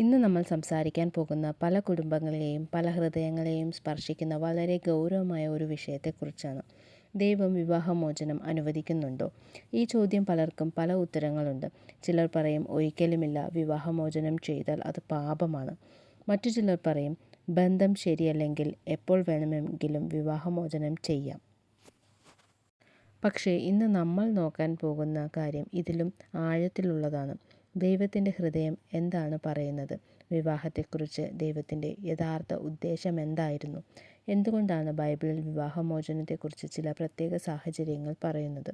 ഇന്ന് നമ്മൾ സംസാരിക്കാൻ പോകുന്ന പല കുടുംബങ്ങളെയും പല ഹൃദയങ്ങളെയും സ്പർശിക്കുന്ന വളരെ ഗൗരവമായ ഒരു വിഷയത്തെക്കുറിച്ചാണ്. ദൈവം വിവാഹമോചനം അനുവദിക്കുന്നുണ്ടോ? ഈ ചോദ്യം പലർക്കും പല ഉത്തരങ്ങളുണ്ട്. ചിലർ പറയും ഒരിക്കലുമില്ല, വിവാഹമോചനം ചെയ്താൽ അത് പാപമാണ്. മറ്റു ചിലർ പറയും ബന്ധം ശരിയല്ലെങ്കിൽ എപ്പോൾ വേണമെങ്കിലും വിവാഹമോചനം ചെയ്യാം. പക്ഷേ ഇന്ന് നമ്മൾ നോക്കാൻ പോകുന്ന കാര്യം ഇതിലും ആഴത്തിലുള്ളതാണ്. ദൈവത്തിൻ്റെ ഹൃദയം എന്താണ് പറയുന്നത്? വിവാഹത്തെക്കുറിച്ച് ദൈവത്തിൻ്റെ യഥാർത്ഥ ഉദ്ദേശം എന്തായിരുന്നു? എന്തുകൊണ്ടാണ് ബൈബിളിൽ വിവാഹമോചനത്തെക്കുറിച്ച് ചില പ്രത്യേക സാഹചര്യങ്ങൾ പറയുന്നത്?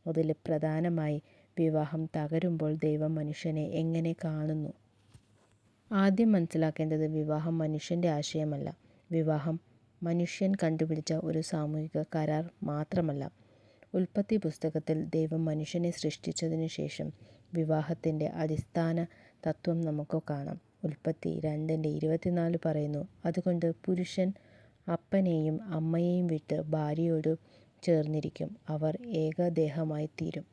അതിൽ പ്രധാനമായി വിവാഹം തകരുമ്പോൾ ദൈവം മനുഷ്യനെ എങ്ങനെ കാണുന്നു? ആദ്യം മനസ്സിലാക്കേണ്ടത് വിവാഹം മനുഷ്യൻ്റെ ആശയമല്ല. വിവാഹം മനുഷ്യൻ കണ്ടുപിടിച്ച ഒരു സാമൂഹിക കരാർ മാത്രമല്ല. ഉൽപ്പത്തി പുസ്തകത്തിൽ ദൈവം മനുഷ്യനെ സൃഷ്ടിച്ചതിനു ശേഷം വിവാഹത്തിൻ്റെ അടിസ്ഥാന തത്വം നമുക്ക് കാണാം. ഉൽപ്പത്തി 2:24 പറയുന്നു, അതുകൊണ്ട് പുരുഷൻ അപ്പനെയും അമ്മയെയും വിട്ട് ഭാര്യയോട് ചേർന്നിരിക്കും, അവർ ഏകദേഹമായി തീരും.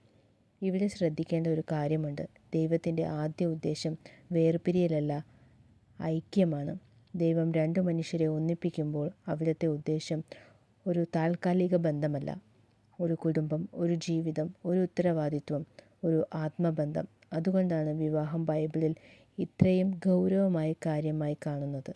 ഇവിടെ ശ്രദ്ധിക്കേണ്ട ഒരു കാര്യമുണ്ട്. ദൈവത്തിൻ്റെ ആദ്യ ഉദ്ദേശം വേർപിരിയലല്ല, ഐക്യമാണ്. ദൈവം രണ്ടു മനുഷ്യരെ ഒന്നിപ്പിക്കുമ്പോൾ അവിടുത്തെ ഉദ്ദേശം ഒരു താൽക്കാലിക ബന്ധമല്ല, ഒരു കുടുംബം, ഒരു ജീവിതം, ഒരു ഉത്തരവാദിത്വം, ഒരു ആത്മബന്ധം. അതുകൊണ്ടാണ് വിവാഹം ബൈബിളിൽ ഇത്രയും ഗൗരവമായ കാര്യമായി കാണുന്നത്.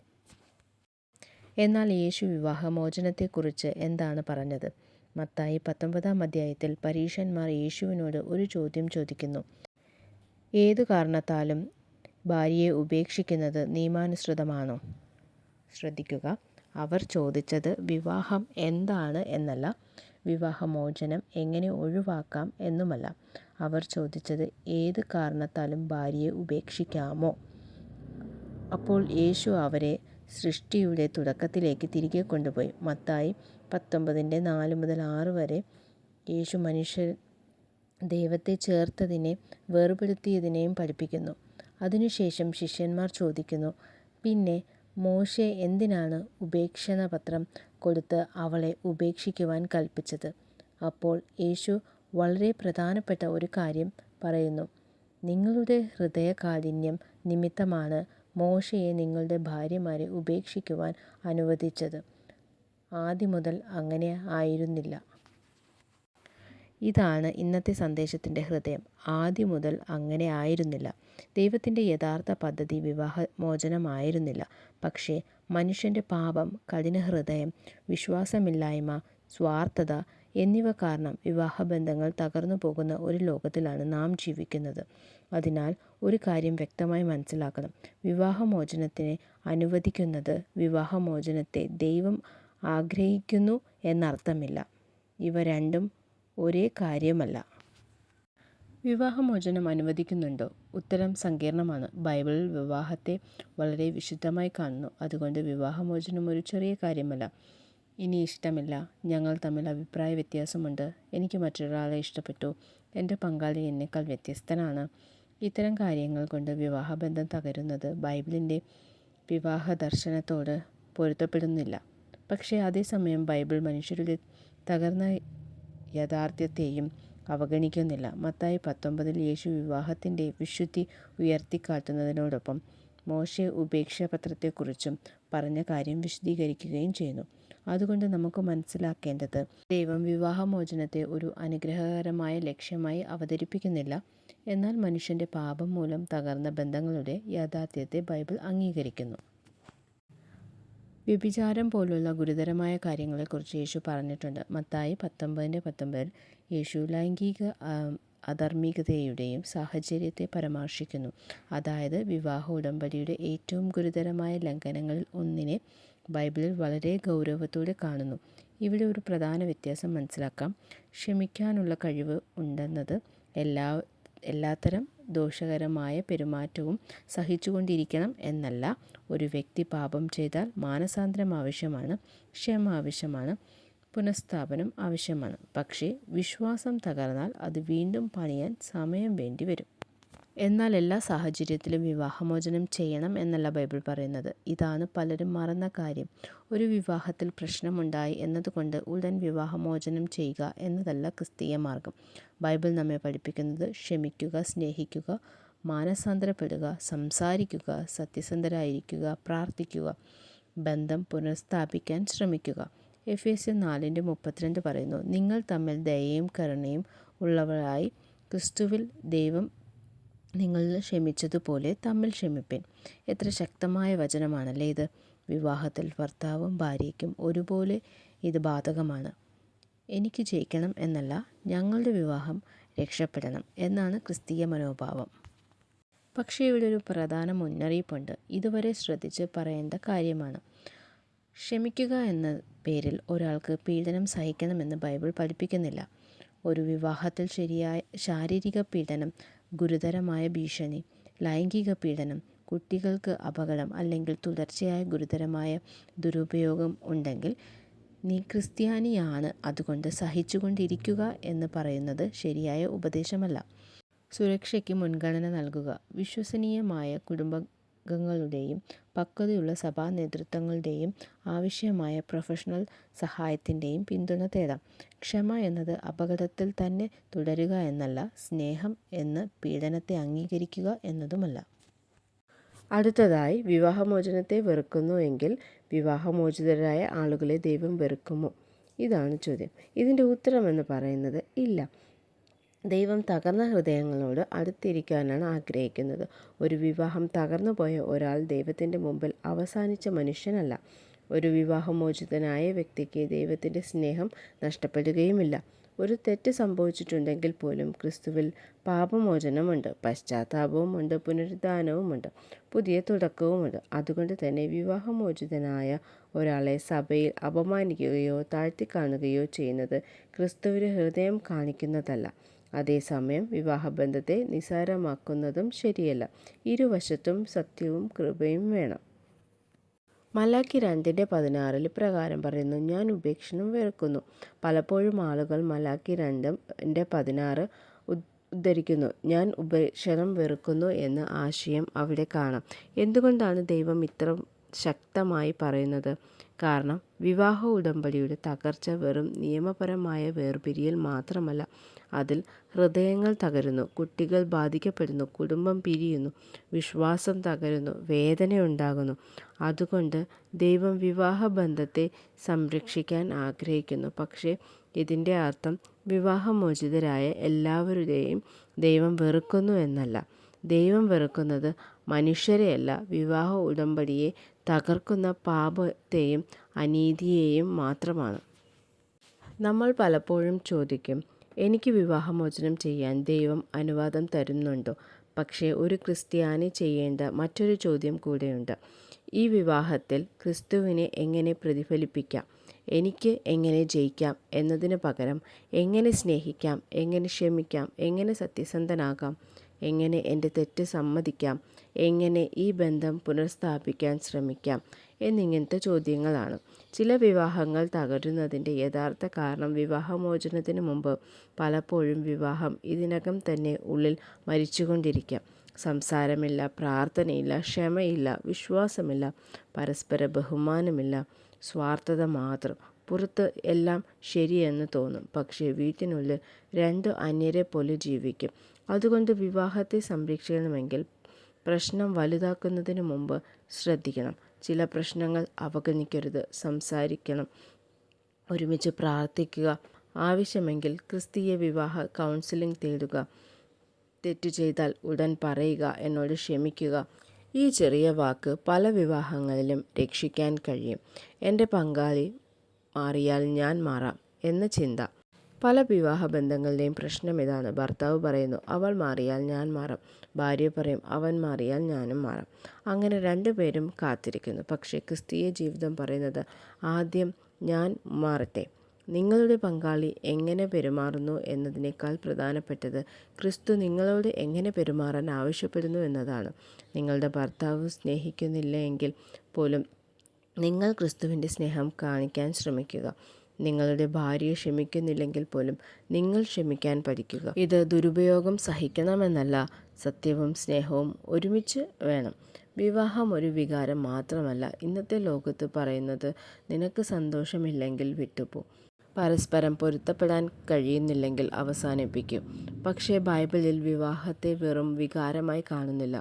എന്നാൽ യേശു വിവാഹമോചനത്തെക്കുറിച്ച് എന്താണ് പറഞ്ഞത്? മത്തായി 19 അധ്യായത്തിൽ പരീശന്മാർ യേശുവിനോട് ഒരു ചോദ്യം ചോദിക്കുന്നു. ഏതു കാരണത്താലും ഭാര്യയെ ഉപേക്ഷിക്കുന്നത് നിയമാനുസൃതമാണോ? ശ്രദ്ധിക്കുക, അവർ ചോദിച്ചത് വിവാഹം എന്താണ് എന്നല്ല, വിവാഹമോചനം എങ്ങനെ ഒഴിവാക്കാം എന്നുമല്ല. അവർ ചോദിച്ചത് ഏത് കാരണത്താലും ഭാര്യയെ ഉപേക്ഷിക്കാമോ? അപ്പോൾ യേശു അവരെ സൃഷ്ടിയുടെ തുടക്കത്തിലേക്ക് തിരികെ കൊണ്ടുപോയി. മത്തായി 19:4-6 വരെ യേശു മനുഷ്യൻ ദൈവത്തെ ചേർത്തതിനെ വേർപെടുത്തിയതിനെയും പഠിപ്പിക്കുന്നു. അതിനുശേഷം ശിഷ്യന്മാർ ചോദിക്കുന്നു, പിന്നെ മോശെ എന്തിനാണ് ഉപേക്ഷണപത്രം കൊടുത്ത് അവളെ ഉപേക്ഷിക്കുവാൻ കൽപ്പിച്ചത്? അപ്പോൾ യേശു വളരെ പ്രധാനപ്പെട്ട ഒരു കാര്യം പറയുന്നു. നിങ്ങളുടെ ഹൃദയകാഠിന്യം നിമിത്തമാണ് മോശയെ നിങ്ങളുടെ ഭാര്യമാരെ ഉപേക്ഷിക്കുവാൻ അനുവദിച്ചത്. ആദ്യം മുതൽ അങ്ങനെ ആയിരുന്നില്ല. ഇതാണ് ഇന്നത്തെ സന്ദേശത്തിൻ്റെ ഹൃദയം. ആദ്യം മുതൽ അങ്ങനെ ആയിരുന്നില്ല. ദൈവത്തിൻ്റെ യഥാർത്ഥ പദ്ധതി വിവാഹമോചനമായിരുന്നില്ല. പക്ഷേ മനുഷ്യൻ്റെ പാപം, കഠിനഹൃദയം, വിശ്വാസമില്ലായ്മ, സ്വാർത്ഥത എന്നിവ കാരണം വിവാഹബന്ധങ്ങൾ തകർന്നു പോകുന്ന ഒരു ലോകത്തിലാണ് നാം ജീവിക്കുന്നത്. അതിനാൽ ഒരു കാര്യം വ്യക്തമായി മനസ്സിലാക്കണം. വിവാഹമോചനത്തിനെ അനുവദിക്കുന്നത് വിവാഹമോചനത്തെ ദൈവം ആഗ്രഹിക്കുന്നു എന്നർത്ഥമില്ല. ഇവ രണ്ടും ഒരേ കാര്യമല്ല. വിവാഹമോചനം അനുവദിക്കുന്നുണ്ടോ? ഉത്തരം സങ്കീർണമാണ്. ബൈബിളിൽ വിവാഹത്തെ വളരെ വിശുദ്ധമായി കാണുന്നു. അതുകൊണ്ട് വിവാഹമോചനം ഒരു ചെറിയ കാര്യമല്ല. ഇനി ഇഷ്ടമില്ല, ഞങ്ങൾ തമ്മിൽ അഭിപ്രായ വ്യത്യാസമുണ്ട്, എനിക്ക് മറ്റൊരാളെ ഇഷ്ടപ്പെട്ടു, എൻ്റെ പങ്കാളി എന്നേക്കാൾ വ്യത്യസ്തനാണ്, ഇത്തരം കാര്യങ്ങൾ കൊണ്ട് വിവാഹബന്ധം തകരുന്നത് ബൈബിളിൻ്റെ വിവാഹ ദർശനത്തോട് പൊരുത്തപ്പെടുന്നില്ല. പക്ഷേ അതേസമയം ബൈബിൾ മനുഷ്യരുടെ തകർന്ന യാഥാർത്ഥ്യത്തെയും അവഗണിക്കുന്നില്ല. മത്തായി 19 യേശു വിവാഹത്തിൻ്റെ വിശുദ്ധി ഉയർത്തിക്കാട്ടുന്നതിനോടൊപ്പം മോശെ ഉപേക്ഷാപത്രത്തെക്കുറിച്ചും പറഞ്ഞ കാര്യം വിശദീകരിക്കുകയും ചെയ്യുന്നു. അതുകൊണ്ട് നമുക്ക് മനസ്സിലാക്കേണ്ടത് ദൈവം വിവാഹമോചനത്തെ ഒരു അനുഗ്രഹകരമായ ലക്ഷ്യമായി അവതരിപ്പിക്കുന്നില്ല. എന്നാൽ മനുഷ്യൻ്റെ പാപം മൂലം തകർന്ന ബന്ധങ്ങളുടെ യാഥാർത്ഥ്യത്തെ ബൈബിൾ അംഗീകരിക്കുന്നു. വ്യഭിചാരം പോലുള്ള ഗുരുതരമായ കാര്യങ്ങളെക്കുറിച്ച് യേശു പറഞ്ഞിട്ടുണ്ട്. മത്തായി 19:19 യേശു ലൈംഗിക അധാർമികതയുടെയും സാഹചര്യത്തെ പരാമർശിക്കുന്നു. അതായത് വിവാഹ ഉടമ്പടിയുടെ ഏറ്റവും ഗുരുതരമായ ലംഘനങ്ങളിൽ ഒന്നിനെ ബൈബിളിൽ വളരെ ഗൗരവത്തോടെ കാണുന്നു. ഇവിടെ ഒരു പ്രധാന വ്യത്യാസം മനസ്സിലാക്കാം. ക്ഷമിക്കാനുള്ള കഴിവ് ഉണ്ടെന്നത് എല്ലാത്തരം ദോഷകരമായ പെരുമാറ്റവും സഹിച്ചുകൊണ്ടിരിക്കണം എന്നല്ല. ഒരു വ്യക്തി പാപം ചെയ്താൽ മാനസാന്തരം ആവശ്യമാണ്, ക്ഷമ ആവശ്യമാണ്, പുനഃസ്ഥാപനം ആവശ്യമാണ്. പക്ഷേ വിശ്വാസം തകർന്നാൽ അത് വീണ്ടും പണിയാൻ സമയം വേണ്ടിവരും. എന്നാൽ എല്ലാ സാഹചര്യത്തിലും വിവാഹമോചനം ചെയ്യണം എന്നല്ല ബൈബിൾ പറയുന്നത്. ഇതാണ് പലരും മറന്ന കാര്യം. ഒരു വിവാഹത്തിൽ പ്രശ്നമുണ്ടായി എന്നതുകൊണ്ട് ഉടൻ വിവാഹമോചനം ചെയ്യുക എന്നതല്ല ക്രിസ്തീയ മാർഗം. ബൈബിൾ നമ്മെ പഠിപ്പിക്കുന്നത് ക്ഷമിക്കുക, സ്നേഹിക്കുക, മാനസാന്തരപ്പെടുക, സംസാരിക്കുക, സത്യസന്ധരായിരിക്കുക, പ്രാർത്ഥിക്കുക, ബന്ധം പുനഃസ്ഥാപിക്കാൻ ശ്രമിക്കുക. എഫേസ്യർ 4:32 പറയുന്നു, നിങ്ങൾ തമ്മിൽ ദയയും കരുണയും ഉള്ളവരായി ക്രിസ്തുവിൽ ദൈവം നിങ്ങളിൽ ക്ഷമിച്ചതുപോലെ തമ്മിൽ ക്ഷമിപ്പിൻ. എത്ര ശക്തമായ വചനമാണല്ലേ ഇത്! വിവാഹത്തിൽ ഭർത്താവും ഭാര്യയ്ക്കും ഒരുപോലെ ഇത് ബാധകമാണ്. എനിക്ക് ജയിക്കണം എന്നല്ല, ഞങ്ങളുടെ വിവാഹം രക്ഷപ്പെടണം എന്നാണ് ക്രിസ്തീയ മനോഭാവം. പക്ഷേ ഇവിടെ ഒരു പ്രധാന മുന്നറിയിപ്പുണ്ട്. ഇതുവരെ ശ്രദ്ധിച്ച് പറയേണ്ട കാര്യമാണ്. ക്ഷമിക്കുക എന്ന പേരിൽ ഒരാൾക്ക് പീഡനം സഹിക്കണമെന്ന് ബൈബിൾ പഠിപ്പിക്കുന്നില്ല. ഒരു വിവാഹത്തിൽ ശാരീരിക പീഡനം, ഗുരുതരമായ ഭീഷണി, ലൈംഗിക പീഡനം, കുട്ടികൾക്ക് അപകടം അല്ലെങ്കിൽ തുടർച്ചയായ ഗുരുതരമായ ദുരുപയോഗം ഉണ്ടെങ്കിൽ നീ ക്രിസ്ത്യാനിയാണ്, അതുകൊണ്ട് സഹിച്ചുകൊണ്ടിരിക്കുക എന്ന് പറയുന്നത് ശരിയായ ഉപദേശമല്ല. സുരക്ഷയ്ക്ക് മുൻഗണന നൽകുക, വിശ്വസനീയമായ കുടുംബാംഗങ്ങളുടെയും പക്വതയുള്ള സഭാ നേതൃത്വങ്ങളുടെയും ആവശ്യമായ പ്രൊഫഷണൽ സഹായത്തിൻ്റെയും പിന്തുണ തേടാം. ക്ഷമ എന്നത് അപകടത്തിൽ തന്നെ തുടരുക എന്നല്ല, സ്നേഹം എന്ന് പീഡനത്തെ അംഗീകരിക്കുക എന്നതുമല്ല. അടുത്തതായി, വിവാഹമോചനത്തെ വെറുക്കുന്നു എങ്കിൽ വിവാഹമോചിതരായ ആളുകളെ ദൈവം വെറുക്കുമോ? ഇതാണ് ചോദ്യം. ഇതിൻ്റെ ഉത്തരമെന്ന് പറയുന്നത് ഇല്ല. ദൈവം തകർന്ന ഹൃദയങ്ങളോട് അടുത്തിരിക്കാനാണ് ആഗ്രഹിക്കുന്നത്. ഒരു വിവാഹം തകർന്നു പോയ ഒരാൾ ദൈവത്തിൻ്റെ മുമ്പിൽ അവസാനിച്ച മനുഷ്യനല്ല. ഒരു വിവാഹമോചിതനായ വ്യക്തിക്ക് ദൈവത്തിൻ്റെ സ്നേഹം നഷ്ടപ്പെടുകയുമില്ല. ഒരു തെറ്റ് സംഭവിച്ചിട്ടുണ്ടെങ്കിൽ പോലും ക്രിസ്തുവിൽ പാപമോചനമുണ്ട്, പശ്ചാത്താപവുമുണ്ട്, പുനരുദ്ധാനവുമുണ്ട്, പുതിയ തുടക്കവുമുണ്ട്. അതുകൊണ്ട് തന്നെ വിവാഹമോചിതനായ ഒരാളെ സഭയിൽ അപമാനിക്കുകയോ താഴ്ത്തിക്കാണുകയോ ചെയ്യുന്നത് ക്രിസ്തുവിന് ഹൃദയം കാണിക്കുന്നതല്ല. അതേസമയം വിവാഹബന്ധത്തെ നിസ്സാരമാക്കുന്നതും ശരിയല്ല. ഇരുവശത്തും സത്യവും കൃപയും വേണം. മലാക്കി 2:16 ഇപ്രകാരം പറയുന്നു, ഞാൻ ഉപേക്ഷണം വെറുക്കുന്നു. പലപ്പോഴും ആളുകൾ മലാക്കി 2:16 ഉദ്ധരിക്കുന്നു. ഞാൻ ഉപേക്ഷണം വെറുക്കുന്നു എന്ന ആശയം അവിടെ കാണാം. എന്തുകൊണ്ടാണ് ദൈവം ഇത്ര ശക്തമായി പറയുന്നത്? കാരണം വിവാഹ ഉടമ്പടിയുടെ തകർച്ച വെറും നിയമപരമായ വേർപിരിയൽ മാത്രമല്ല, അതിൽ ഹൃദയങ്ങൾ തകരുന്നു, കുട്ടികൾ ബാധിക്കപ്പെടുന്നു, കുടുംബം പിരിയുന്നു, വിശ്വാസം തകരുന്നു, വേദനയുണ്ടാകുന്നു. അതുകൊണ്ട് ദൈവം വിവാഹബന്ധത്തെ സംരക്ഷിക്കാൻ ആഗ്രഹിക്കുന്നു. പക്ഷേ ഇതിൻ്റെ അർത്ഥം വിവാഹമോചിതരായ എല്ലാവരുടെയും ദൈവം വെറുക്കുന്നു എന്നല്ല. ദൈവം വെറുക്കുന്നത് മനുഷ്യരെയല്ല, വിവാഹ ഉടമ്പടിയെ തകർക്കുന്ന പാപത്തെയും അനീതിയെയും മാത്രമാണ്. നമ്മൾ പലപ്പോഴും ചോദിക്കും, എനിക്ക് വിവാഹമോചനം ചെയ്യാൻ ദൈവം അനുവാദം തരുന്നുണ്ടോ? പക്ഷേ ഒരു ക്രിസ്ത്യാനി ചെയ്യേണ്ട മറ്റൊരു ചോദ്യം കൂടെയുണ്ട്. ഈ വിവാഹത്തിൽ ക്രിസ്തുവിനെ എങ്ങനെ പ്രതിഫലിപ്പിക്കാം? എനിക്ക് എങ്ങനെ ജയിക്കാം എന്നതിന് പകരം എങ്ങനെ സ്നേഹിക്കാം, എങ്ങനെ ക്ഷമിക്കാം, എങ്ങനെ സത്യസന്ധനാകാം, എങ്ങനെ എൻ്റെ തെറ്റ് സമ്മതിക്കാം, എങ്ങനെ ഈ ബന്ധം പുനഃസ്ഥാപിക്കാൻ ശ്രമിക്കാം എന്നിങ്ങനത്തെ ചോദ്യങ്ങളാണ്. ചില വിവാഹങ്ങൾ തകരുന്നതിൻ്റെ യഥാർത്ഥ കാരണം വിവാഹമോചനത്തിന് മുമ്പ് പലപ്പോഴും വിവാഹം ഇതിനകം തന്നെ ഉള്ളിൽ മരിച്ചുകൊണ്ടിരിക്കാം. സംസാരമില്ല, പ്രാർത്ഥനയില്ല, ക്ഷമയില്ല, വിശ്വാസമില്ല, പരസ്പര ബഹുമാനമില്ല, സ്വാർത്ഥത മാത്രം. പുറത്ത് എല്ലാം ശരിയെന്ന് തോന്നും, പക്ഷേ വീട്ടിനുള്ളിൽ രണ്ട് അന്യരെ പോലെ ജീവിക്കും. അതുകൊണ്ട് വിവാഹത്തെ സംരക്ഷിക്കണമെങ്കിൽ പ്രശ്നം വലുതാക്കുന്നതിന് മുമ്പ് ശ്രദ്ധിക്കണം. ചില പ്രശ്നങ്ങൾ അവഗണിക്കരുത്. സംസാരിക്കണം, ഒരുമിച്ച് പ്രാർത്ഥിക്കുക, ആവശ്യമെങ്കിൽ ക്രിസ്തീയ വിവാഹ കൗൺസിലിംഗ് തേടുക. തെറ്റു ചെയ്താൽ ഉടൻ പറയുക, എന്നോട് ക്ഷമിക്കുക. ഈ ചെറിയ വാക്ക് പല വിവാഹങ്ങളിലും രക്ഷിക്കാൻ കഴിയും. എൻ്റെ പങ്കാളി മാറിയാൽ ഞാൻ മാറാം എന്ന ചിന്ത. പല വിവാഹ ബന്ധങ്ങളുടെയും പ്രശ്നം ഇതാണ്. ഭർത്താവ് പറയുന്നു, അവൾ മാറിയാൽ ഞാൻ മാറാം. ഭാര്യ പറയും, അവൻ മാറിയാൽ ഞാനും മാറാം. അങ്ങനെ രണ്ടുപേരും കാത്തിരിക്കുന്നു. പക്ഷേ ക്രിസ്തീയ ജീവിതം പറയുന്നത്, ആദ്യം ഞാൻ മാറട്ടെ. നിങ്ങളുടെ പങ്കാളി എങ്ങനെ പെരുമാറുന്നു എന്നതിനേക്കാൾ പ്രധാനപ്പെട്ടത് ക്രിസ്തു നിങ്ങളോട് എങ്ങനെ പെരുമാറാൻ ആവശ്യപ്പെടുന്നു എന്നതാണ്. നിങ്ങളുടെ ഭർത്താവ് സ്നേഹിക്കുന്നില്ല എങ്കിൽ പോലും നിങ്ങൾ ക്രിസ്തുവിൻ്റെ സ്നേഹം കാണിക്കാൻ ശ്രമിക്കുക. നിങ്ങളുടെ ഭാര്യ ക്ഷമിക്കുന്നില്ലെങ്കിൽ പോലും നിങ്ങൾ ക്ഷമിക്കാൻ പഠിക്കുക. ഇത് ദുരുപയോഗം സഹിക്കണമെന്നല്ല, സത്യവും സ്നേഹവും ഒരുമിച്ച് വേണം. വിവാഹം ഒരു വികാരം മാത്രമല്ല. ഇന്നത്തെ ലോകത്ത് പറയുന്നത്, നിനക്ക് സന്തോഷമില്ലെങ്കിൽ വിട്ടുപോ. പരസ്പരം പൊരുത്തപ്പെടാൻ കഴിയുന്നില്ലെങ്കിൽ അവസാനിപ്പിക്കും. പക്ഷേ ബൈബിളിൽ വിവാഹത്തെ വെറും വികാരമായി കാണുന്നില്ല.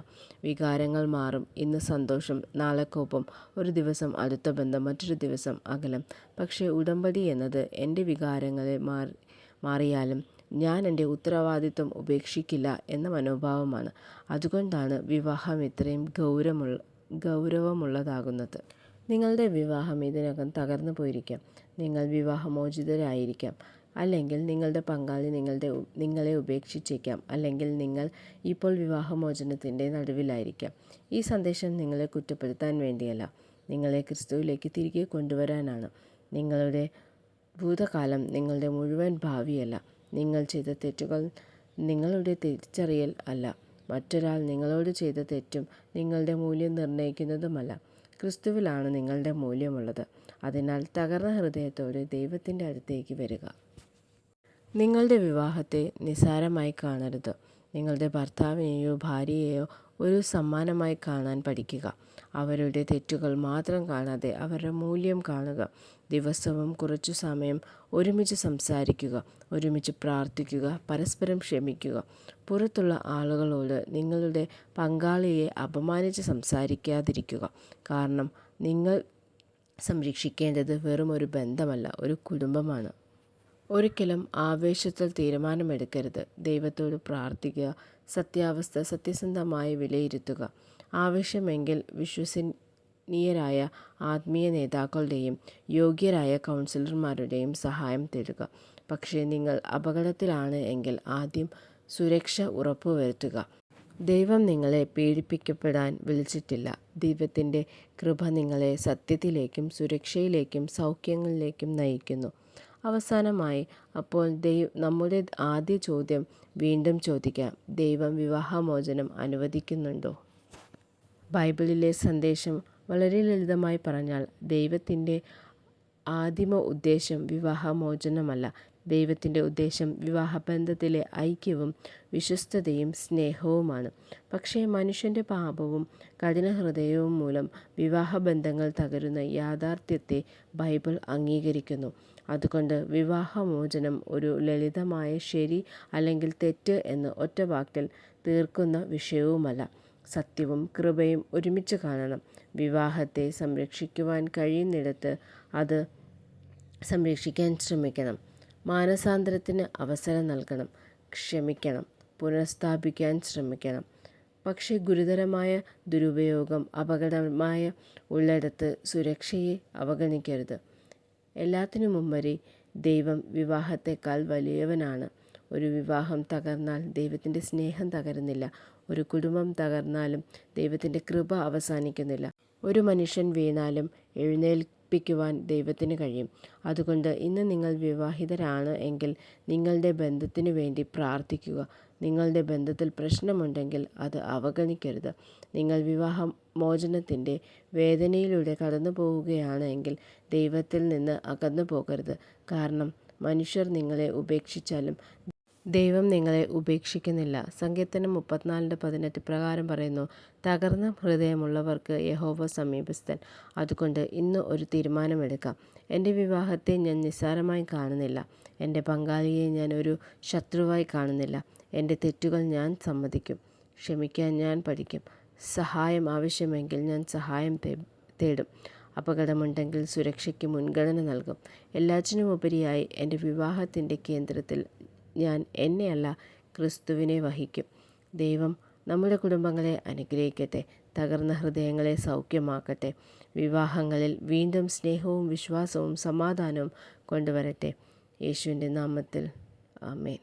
വികാരങ്ങൾ മാറും. ഇന്ന് സന്തോഷം, നാളെ കോപം, ഒരു ദിവസം അടുത്ത ബന്ധം, മറ്റൊരു ദിവസം അകലം. പക്ഷേ ഉടമ്പടി എന്നത് എൻ്റെ വികാരങ്ങളെ മാറിയാലും ഞാൻ എൻ്റെ ഉത്തരവാദിത്വം ഉപേക്ഷിക്കില്ല എന്ന മനോഭാവമാണ്. അതുകൊണ്ടാണ് വിവാഹം ഇത്രയും ഗൗരവമുള്ളതാകുന്നത്. നിങ്ങളുടെ വിവാഹം ഇതിനകം തകർന്നു പോയിരിക്കാം. നിങ്ങൾ വിവാഹമോചിതരായിരിക്കാം. അല്ലെങ്കിൽ നിങ്ങളുടെ പങ്കാളി നിങ്ങളെ ഉപേക്ഷിച്ചേക്കാം. അല്ലെങ്കിൽ നിങ്ങൾ ഇപ്പോൾ വിവാഹമോചനത്തിൻ്റെ നടുവിലായിരിക്കാം. ഈ സന്ദേശം നിങ്ങളെ കുറ്റപ്പെടുത്താൻ വേണ്ടിയല്ല, നിങ്ങളെ ക്രിസ്തുവിലേക്ക് തിരികെ കൊണ്ടുവരാനാണ്. നിങ്ങളുടെ ഭൂതകാലം നിങ്ങളുടെ മുഴുവൻ ഭാവിയല്ല. നിങ്ങൾ ചെയ്ത തെറ്റുകൾ നിങ്ങളുടെ തിരിച്ചറിയൽ അല്ല. മറ്റൊരാൾ നിങ്ങളോട് ചെയ്ത തെറ്റും നിങ്ങളുടെ മൂല്യം നിർണ്ണയിക്കുന്നതുമല്ല. ക്രിസ്തുവിലാണ് നിങ്ങളുടെ മൂല്യമുള്ളത്. അതിനാൽ തകർന്ന ഹൃദയത്തോടെ ദൈവത്തിൻ്റെ അടുത്തേക്ക് വരിക. നിങ്ങളുടെ വിവാഹത്തെ നിസ്സാരമായി കാണരുത്. നിങ്ങളുടെ ഭർത്താവിനെയോ ഭാര്യയെയോ ഒരു സമ്മാനമായി കാണാൻ പഠിക്കുക. അവരുടെ തെറ്റുകൾ മാത്രം കാണാതെ അവരുടെ മൂല്യം കാണുക. ദിവസവും കുറച്ചു സമയം ഒരുമിച്ച് സംസാരിക്കുക, ഒരുമിച്ച് പ്രാർത്ഥിക്കുക, പരസ്പരം ക്ഷമിക്കുക. പുറത്തുള്ള ആളുകളോട് നിങ്ങളുടെ പങ്കാളിയെ അപമാനിച്ച് സംസാരിക്കാതിരിക്കുക. കാരണം നിങ്ങൾ സംരക്ഷിക്കേണ്ടത് വെറും ഒരു ബന്ധമല്ല, ഒരു കുടുംബമാണ്. ഒരിക്കലും ആവേശത്തിൽ തീരുമാനമെടുക്കരുത്. ദൈവത്തോട് പ്രാർത്ഥിക്കുക. സത്യാവസ്ഥ സത്യസന്ധമായി വിലയിരുത്തുക. ആവശ്യമെങ്കിൽ വിശ്വസനീയരായ ആത്മീയ നേതാക്കളുടെയും യോഗ്യരായ കൗൺസിലർമാരുടെയും സഹായം തേടുക. പക്ഷേ നിങ്ങൾ അപകടത്തിലാണ് എങ്കിൽ ആദ്യം സുരക്ഷ ഉറപ്പുവരുത്തുക. ദൈവം നിങ്ങളെ പീഡിപ്പിക്കപ്പെടാൻ വിളിച്ചിട്ടില്ല. ദൈവത്തിൻ്റെ കൃപ നിങ്ങളെ സത്യത്തിലേക്കും സുരക്ഷയിലേക്കും സൗഖ്യങ്ങളിലേക്കും നയിക്കുന്നു. അവസാനമായി, അപ്പോൾ നമ്മുടെ ആദ്യ ചോദ്യം വീണ്ടും ചോദിക്കാം: ദൈവം വിവാഹമോചനം അനുവദിക്കുന്നുണ്ടോ? ബൈബിളിലെ സന്ദേശം വളരെ ലളിതമായി പറഞ്ഞാൽ, ദൈവത്തിൻ്റെ ആദിമ ഉദ്ദേശം വിവാഹമോചനമല്ല. ദൈവത്തിൻ്റെ ഉദ്ദേശം വിവാഹബന്ധത്തിലെ ഐക്യവും വിശ്വസ്തതയും സ്നേഹവുമാണ്. പക്ഷേ മനുഷ്യൻ്റെ പാപവും കഠിനഹൃദയവും മൂലം വിവാഹബന്ധങ്ങൾ തകരുന്ന യാഥാർത്ഥ്യത്തെ ബൈബിൾ അംഗീകരിക്കുന്നു. അതുകൊണ്ട് വിവാഹമോചനം ഒരു ലളിതമായ ശരി അല്ലെങ്കിൽ തെറ്റ് എന്ന് ഒറ്റ വാക്കിൽ തീർക്കുന്ന വിഷയവുമല്ല. സത്യവും കൃപയും ഒരുമിച്ച് കാണണം. വിവാഹത്തെ സംരക്ഷിക്കുവാൻ കഴിയുന്നിടത്ത് അത് സംരക്ഷിക്കാൻ ശ്രമിക്കണം. മാനസാന്തരത്തിന് അവസരം നൽകണം. ക്ഷമിക്കണം. പുനഃസ്ഥാപിക്കാൻ ശ്രമിക്കണം. പക്ഷേ ഗുരുതരമായ ദുരുപയോഗം, അപകടമായ ഉള്ളിടത്ത് സുരക്ഷയെ അവഗണിക്കരുത്. എല്ലാത്തിനുമുപരി ദൈവം വിവാഹത്തെക്കാൾ വലിയവനാണ്. ഒരു വിവാഹം തകർന്നാൽ ദൈവത്തിൻ്റെ സ്നേഹം തകരുന്നില്ല. ഒരു കുടുംബം തകർന്നാലും ദൈവത്തിൻ്റെ കൃപ അവസാനിക്കുന്നില്ല. ഒരു മനുഷ്യൻ വീണാലും എഴുന്നേൽപ്പിക്കുവാൻ ദൈവത്തിന് കഴിയും. അതുകൊണ്ട് ഇന്ന് നിങ്ങൾ വിവാഹിതരാണ് എങ്കിൽ നിങ്ങളുടെ ബന്ധത്തിനു വേണ്ടി പ്രാർത്ഥിക്കുക. നിങ്ങളുടെ ബന്ധത്തിൽ പ്രശ്നമുണ്ടെങ്കിൽ അത് അവഗണിക്കരുത്. നിങ്ങൾ വിവാഹമോചനത്തിൻ്റെ വേദനയിലൂടെ കടന്നു പോവുകയാണ് എങ്കിൽ ദൈവത്തിൽ നിന്ന് അകന്നു പോകരുത്. കാരണം മനുഷ്യർ നിങ്ങളെ ഉപേക്ഷിച്ചാലും ദൈവം നിങ്ങളെ ഉപേക്ഷിക്കുന്നില്ല. സങ്കീർത്തനം 34:18 പ്രകാരം പറയുന്നു: തകർന്ന ഹൃദയമുള്ളവർക്ക് യഹോവ സമീപസ്ഥൻ. അതുകൊണ്ട് ഇന്ന് ഒരു തീരുമാനമെടുക്കാം. എൻ്റെ വിവാഹത്തെ ഞാൻ നിസ്സാരമായി കാണുന്നില്ല. എൻ്റെ പങ്കാളിയെ ഞാൻ ഒരു ശത്രുവായി കാണുന്നില്ല. എൻ്റെ തെറ്റുകൾ ഞാൻ സമ്മതിക്കും. ക്ഷമിക്കാൻ ഞാൻ പഠിക്കും. സഹായം ആവശ്യമെങ്കിൽ ഞാൻ സഹായം തേടും. അപകടമുണ്ടെങ്കിൽ സുരക്ഷയ്ക്ക് മുൻഗണന നൽകും. എല്ലാറ്റിനുമുപരിയായി എൻ്റെ വിവാഹത്തിൻ്റെ കേന്ദ്രത്തിൽ ഞാൻ എന്നെയല്ല, ക്രിസ്തുവിനെ വഹിക്കും. ദൈവം നമ്മുടെ കുടുംബങ്ങളെ അനുഗ്രഹിക്കട്ടെ. തകർന്ന ഹൃദയങ്ങളെ സൗഖ്യമാക്കട്ടെ. വിവാഹങ്ങളിൽ വീണ്ടും സ്നേഹവും വിശ്വാസവും സമാധാനവും കൊണ്ടുവരട്ടെ. യേശുവിൻ്റെ നാമത്തിൽ ആമേൻ.